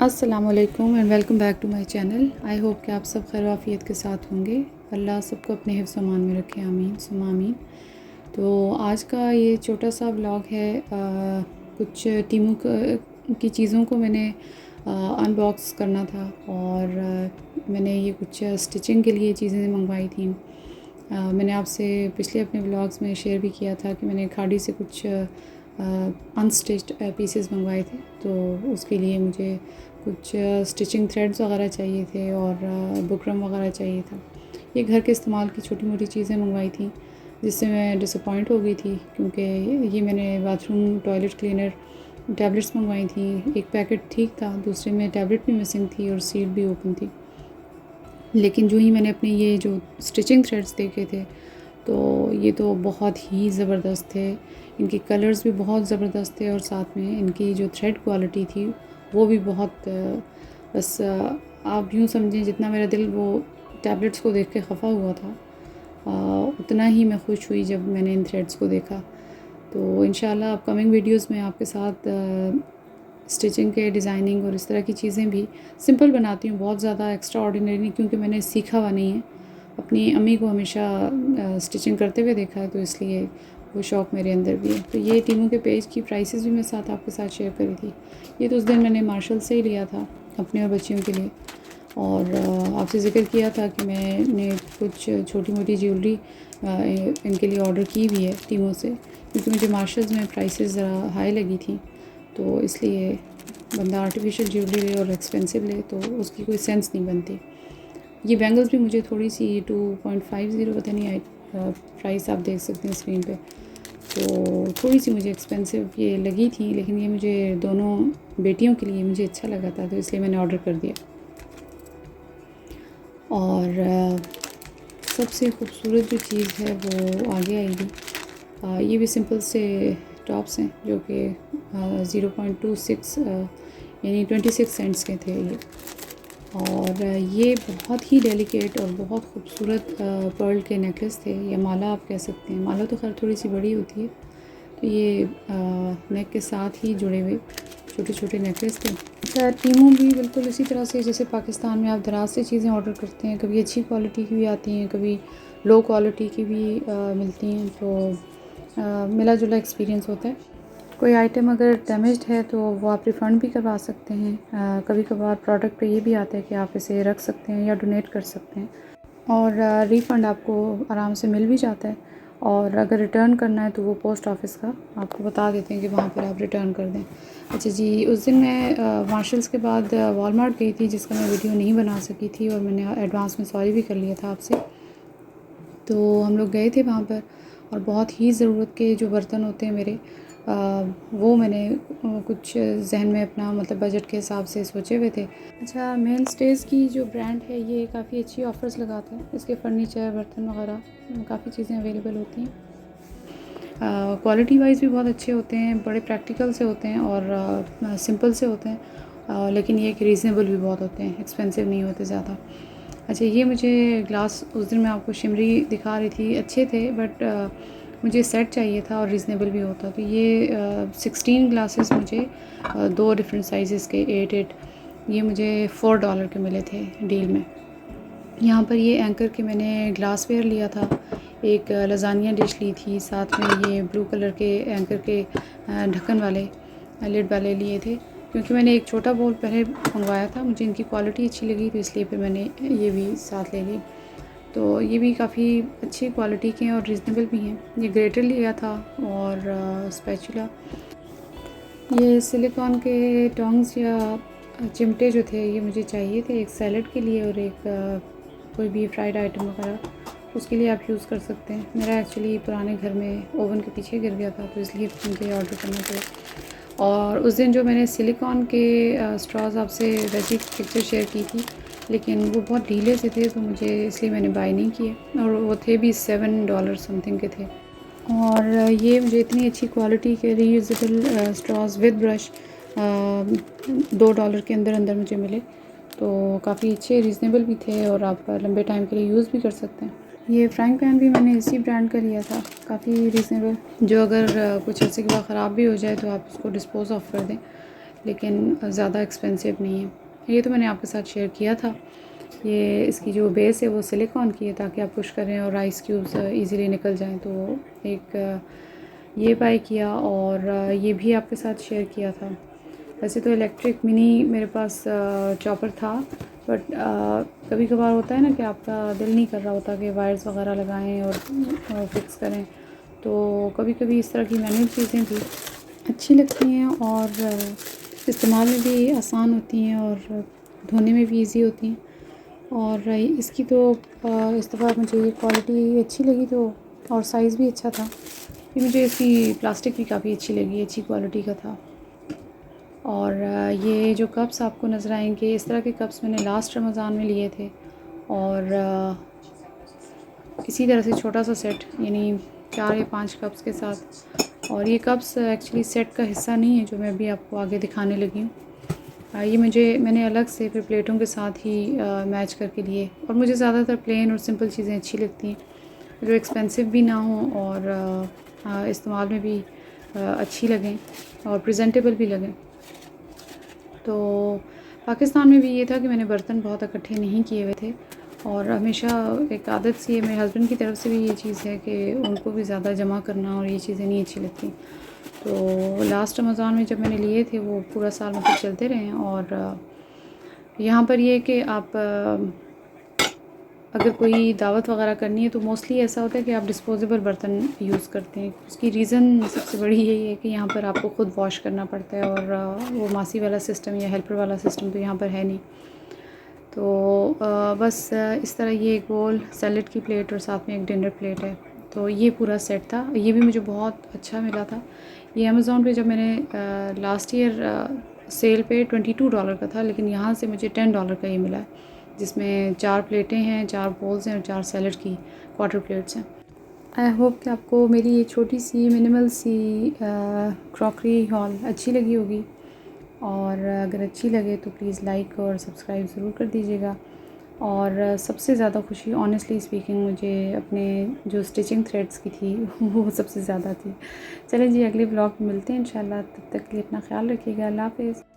अस्सलाम वालेकुम and welcome back to my channel. I hope कि आप सब खैर आफियत के साथ होंगे। अल्लाह सबको अपने हिफ्ज़ अमान में रखे, आमीन सुम्मा आमीन। तो आज का ये छोटा सा व्लॉग है। कुछ टीमू की चीज़ों को मैंने अनबॉक्स करना था और मैंने ये कुछ स्टिचिंग के लिए चीज़ें मंगवाई थी। मैंने आपसे पिछले अपने व्लॉग्स में शेयर भी किया था कि मैंने खाड़ी से कुछ अनस्टिच्ड पीसेस मंगवाए थे, तो उसके लिए मुझे कुछ स्टिचिंग थ्रेड्स वगैरह चाहिए थे और बुकरम वगैरह चाहिए था। ये घर के इस्तेमाल की छोटी मोटी चीज़ें मंगवाई थी जिससे मैं डिसअपॉइंट हो गई थी, क्योंकि ये मैंने बाथरूम टॉयलेट क्लीनर टैबलेट्स मंगवाई थी। एक पैकेट ठीक था, दूसरे में टैबलेट भी मिसिंग थी और सील भी ओपन थी। लेकिन जो ही मैंने अपने ये जो स्टिचिंग थ्रेड्स देखे थे तो ये तो बहुत ही ज़बरदस्त थे। इनके कलर्स भी बहुत ज़बरदस्त थे और साथ में इनकी जो थ्रेड क्वालिटी थी वो भी बहुत बस आप यूँ समझें जितना मेरा दिल वो टैबलेट्स को देख के खफा हुआ था, उतना ही मैं खुश हुई जब मैंने इन थ्रेड्स को देखा। तो इंशाल्लाह अपकमिंग वीडियोस में आपके साथ स्टिचिंग के डिज़ाइनिंग और इस तरह की चीज़ें भी सिंपल बनाती हूँ, बहुत ज़्यादा एक्स्ट्रा ऑर्डिनरी नहीं, क्योंकि मैंने सीखा हुआ नहीं है। अपनी अम्मी को हमेशा स्टिचिंग करते हुए देखा है, तो इसलिए वो शौक़ मेरे अंदर भी है। तो ये टीमू के पेज की प्राइसेस भी मैं साथ आपके साथ शेयर करी थी। ये तो उस दिन मैंने मार्शल से ही लिया था अपने और बच्चियों के लिए, और आपसे ज़िक्र किया था कि मैंने कुछ छोटी मोटी ज्वेलरी इनके लिए ऑर्डर की भी है टीमू से, क्योंकि मुझे मार्शल्स में प्राइसेस ज़रा हाई लगी थी, तो इसलिए बंदा आर्टिफिशियल ज्वेलरी ले और एक्सपेंसिव ले तो उसकी कोई सेंस नहीं बनती। ये बैंगल्स भी मुझे थोड़ी सी 2.50 पता नहीं आई, प्राइस आप देख सकते हैं स्क्रीन पे, तो थोड़ी सी मुझे एक्सपेंसिव ये लगी थी, लेकिन ये मुझे दोनों बेटियों के लिए मुझे अच्छा लगा था, तो इसलिए मैंने ऑर्डर कर दिया। और सबसे ख़ूबसूरत जो चीज़ है वो आगे आएगी। ये भी सिंपल से टॉप्स हैं जो कि 0.26 यानी 26 सेंट्स के थे ये, और ये बहुत ही डेलिकेट और बहुत खूबसूरत पर्ल के नेकलेस थे, या माला आप कह सकते हैं। माला तो खैर थोड़ी सी बड़ी होती है, तो ये नेक के साथ ही जुड़े हुए छोटे छोटे नेकलेस थे। अच्छा, टीमू भी बिल्कुल इसी तरह से जैसे पाकिस्तान में आप दराज से चीज़ें ऑर्डर करते हैं, कभी अच्छी क्वालिटी की भी आती हैं, कभी लो क्वालिटी की भी मिलती हैं, तो मिला जुला एक्सपीरियंस होता है। कोई आइटम अगर डैमेज्ड है तो वो आप रिफ़ंड भी करवा सकते हैं। कभी कभार प्रोडक्ट पे ये भी आता है कि आप इसे रख सकते हैं या डोनेट कर सकते हैं, और रिफ़ंड आपको आराम से मिल भी जाता है। और अगर रिटर्न करना है तो वो पोस्ट ऑफिस का आपको बता देते हैं कि वहाँ पर आप रिटर्न कर दें। अच्छा जी, उस दिन मैं मार्शल्स के बाद वॉलमार्ट गई थी, जिसका मैं वीडियो नहीं बना सकी थी, और मैंने एडवांस में सॉरी भी कर लिया था आपसे। तो हम लोग गए थे वहाँ पर, और बहुत ही ज़रूरत के जो बर्तन होते हैं मेरे, वो मैंने कुछ जहन में अपना मतलब बजट के हिसाब से सोचे हुए थे। अच्छा, मेन स्टेज की जो ब्रांड है ये काफ़ी अच्छी ऑफ़र्स लगाता है। इसके फर्नीचर, बर्तन वगैरह काफ़ी चीज़ें अवेलेबल होती हैं। क्वालिटी वाइज भी बहुत अच्छे होते हैं, बड़े प्रैक्टिकल से होते हैं और सिंपल से होते हैं, लेकिन ये कि रीज़नेबल भी बहुत होते हैं, एक्सपेंसिव नहीं होते ज़्यादा। अच्छा, ये मुझे ग्लास उस दिन मैं आपको शिमरी दिखा रही थी, अच्छे थे, बट मुझे सेट चाहिए था और रीज़नेबल भी होता। तो ये 16 ग्लासेस मुझे 2 डिफरेंट साइज़ेस के 8 ये मुझे $4 के मिले थे डील में। यहाँ पर ये एंकर के मैंने ग्लास वेयर लिया था, एक लजानिया डिश ली थी, साथ में ये ब्लू कलर के एंकर के ढक्कन वाले लिड वाले लिए थे, क्योंकि मैंने एक छोटा बोल पहले मंगवाया था, मुझे इनकी क्वालिटी अच्छी लगी, तो इसलिए फिर मैंने ये भी साथ ले ली। तो ये भी काफ़ी अच्छी क्वालिटी के हैं और रीज़नेबल भी हैं। ये ग्रेटर लिया था और स्पैचुला, ये सिलिकॉन के टोंग्स या चिमटे जो थे ये मुझे चाहिए थे, एक सैलड के लिए और एक कोई भी फ्राइड आइटम वगैरह उसके लिए आप यूज़ कर सकते हैं। मेरा एक्चुअली पुराने घर में ओवन के पीछे गिर गया था, तो इसलिए मुझे ऑर्डर करना पड़ा। और उस दिन जो मैंने सिलिकॉन के स्ट्रॉज आपसे वैसी पिक्चर शेयर की थी, लेकिन वो बहुत ढीले से थे, तो मुझे इसलिए मैंने बाय नहीं किए, और वो थे भी $7 समथिंग के थे। और ये मुझे इतनी अच्छी क्वालिटी के रीयूजेबल स्ट्रॉज विद ब्रश $2 के अंदर अंदर मुझे मिले, तो काफ़ी अच्छे रीज़नेबल भी थे और आप लंबे टाइम के लिए यूज़ भी कर सकते हैं। ये फ्राइंग पैन भी मैंने इसी ब्रांड का लिया था, काफ़ी रीज़नेबल, जो अगर कुछ अर्से के बाद ख़राब भी हो जाए तो आप उसको डिस्पोज़ ऑफ कर दें। लेकिन ज़्यादा एक्सपेंसिव नहीं है। ये तो मैंने आपके साथ शेयर किया था। ये इसकी जो बेस है वो सिलिकॉन की है ताकि आप पुश करें और आइस क्यूब्स ईज़िली निकल जाएं। तो एक ये बाय किया और ये भी आपके साथ शेयर किया था। वैसे तो इलेक्ट्रिक मिनी मेरे पास चॉपर था, बट कभी कभार होता है ना कि आपका दिल नहीं कर रहा होता कि वायर्स वगैरह लगाएं और फिक्स करें, तो कभी कभी इस तरह की मैनुअल चीज़ें भी अच्छी लगती हैं और इस्तेमाल में भी आसान होती हैं और धोने में भी इजी होती हैं। और इसकी तो इस दफ़ा मुझे क्वालिटी अच्छी लगी, तो और साइज़ भी अच्छा था। फिर मुझे इसकी प्लास्टिक भी काफ़ी अच्छी लगी, अच्छी क्वालिटी का था। और ये जो कप्स आपको नज़र आएंगे, इस तरह के कप्स मैंने लास्ट रमज़ान में लिए थे और इसी तरह से छोटा सा सेट, यानी 4 या 5 कप्स के साथ। और ये कप्स एक्चुअली सेट का हिस्सा नहीं है जो मैं अभी आपको आगे दिखाने लगी हूँ। ये मैंने अलग से फिर प्लेटों के साथ ही मैच करके लिए। और मुझे ज़्यादातर प्लेन और सिंपल चीज़ें अच्छी लगती हैं जो एक्सपेंसिव भी ना हों और इस्तेमाल में भी अच्छी लगें और प्रेजेंटेबल भी लगें। तो पाकिस्तान में भी ये था कि मैंने बर्तन बहुत इकट्ठे नहीं किए हुए थे और हमेशा एक आदत सी है मेरे हस्बैंड की तरफ से भी ये चीज़ है कि उनको भी ज़्यादा जमा करना और ये चीज़ें नहीं अच्छी लगती। तो लास्ट रमज़ान में जब मैंने लिए थे वो पूरा साल मतलब चलते रहे हैं। और यहाँ पर ये कि आप अगर कोई दावत वगैरह करनी है तो मोस्टली ऐसा होता है कि आप डिस्पोजेबल बर्तन यूज़ करते हैं। उसकी रीज़न सबसे बड़ी यही है कि यहाँ पर आपको ख़ुद वॉश करना पड़ता है और वो मासी वाला सिस्टम या हेल्पर वाला सिस्टम तो यहाँ पर है नहीं। तो बस इस तरह ये एक गोल सैलेड की प्लेट और साथ में एक डिनर प्लेट है। तो ये पूरा सेट था, ये भी मुझे बहुत अच्छा मिला था। ये अमेज़ॉन पे जब मैंने लास्ट ईयर सेल पे $22 का था, लेकिन यहाँ से मुझे $10 का ये मिला है, जिसमें 4 प्लेटें हैं, 4 बोल्स हैं और 4 सैलेड की क्वार्टर प्लेट्स हैं। आई होप कि आपको मेरी ये छोटी सी मिनिमल सी क्रॉकरी हॉल अच्छी लगी होगी, और अगर अच्छी लगे तो प्लीज़ लाइक और सब्सक्राइब ज़रूर कर दीजिएगा। और सबसे ज़्यादा खुशी ऑनेस्टली स्पीकिंग मुझे अपने जो स्टिचिंग थ्रेड्स की थी वो सबसे ज़्यादा थी। चलें जी, अगले ब्लॉग में मिलते हैं इंशाल्लाह। तब तक के लिए अपना ख्याल रखिएगा। अल्लाह हाफ़िज़।